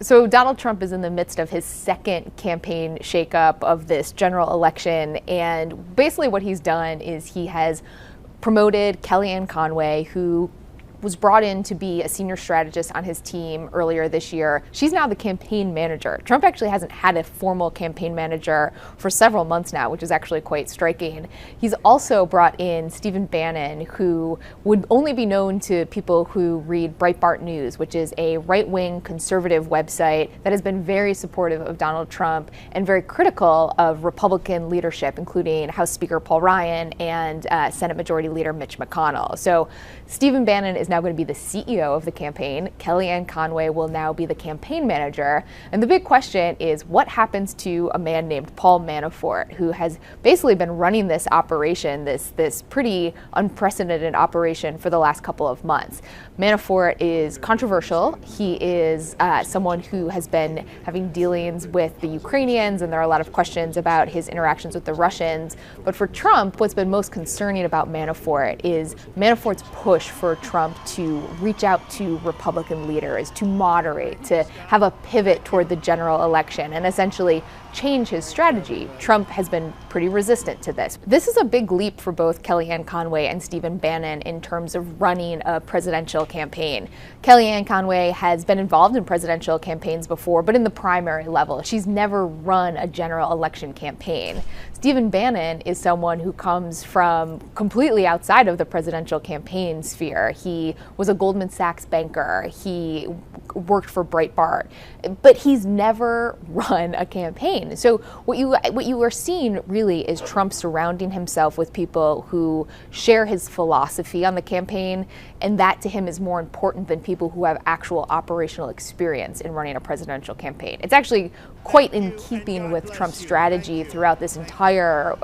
So Donald Trump is in the midst of his second campaign shakeup of this general election, and basically what he's done is he has promoted Kellyanne Conway, who was brought in to be a senior strategist on his team earlier this year. She's now the campaign manager. Trump actually hasn't had a formal campaign manager for several months now, which is actually quite striking. He's also brought in Stephen Bannon, who would only be known to people who read Breitbart News, which is a right-wing conservative website that has been very supportive of Donald Trump and very critical of Republican leadership, including House Speaker Paul Ryan and Senate Majority Leader Mitch McConnell. So Stephen Bannon is now going to be the CEO of the campaign. Kellyanne Conway will now be the campaign manager. And the big question is what happens to a man named Paul Manafort, who has basically been running this operation, this pretty unprecedented operation for the last couple of months. Manafort is controversial. He is someone who has been having dealings with the Ukrainians, and there are a lot of questions about his interactions with the Russians. But for Trump, what's been most concerning about Manafort is Manafort's push for Trump to reach out to Republican leaders, to moderate, to have a pivot toward the general election, and essentially change his strategy. Trump has been pretty resistant to this. This is a big leap for both Kellyanne Conway and Stephen Bannon in terms of running a presidential campaign. Kellyanne Conway has been involved in presidential campaigns before, but in the primary level. She's never run a general election campaign. Stephen Bannon is someone who comes from completely outside of the presidential campaign sphere. He was a Goldman Sachs banker. He worked for Breitbart, but he's never run a campaign. So what you are seeing really is Trump surrounding himself with people who share his philosophy on the campaign, and that to him is more important than people who have actual operational experience in running a presidential campaign. It's actually quite in keeping with Trump's strategy throughout this entire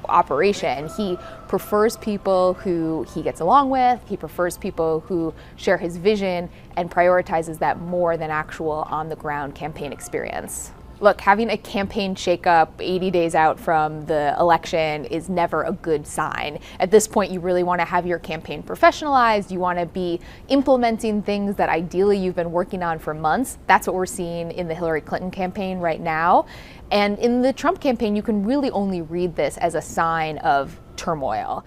operation. He prefers people who he gets along with, he prefers people who share his vision, and prioritizes that more than actual on-the-ground campaign experience. Look, having a campaign shakeup 80 days out from the election is never a good sign. At this point, you really want to have your campaign professionalized. You want to be implementing things that ideally you've been working on for months. That's what we're seeing in the Hillary Clinton campaign right now. And in the Trump campaign, you can really only read this as a sign of turmoil.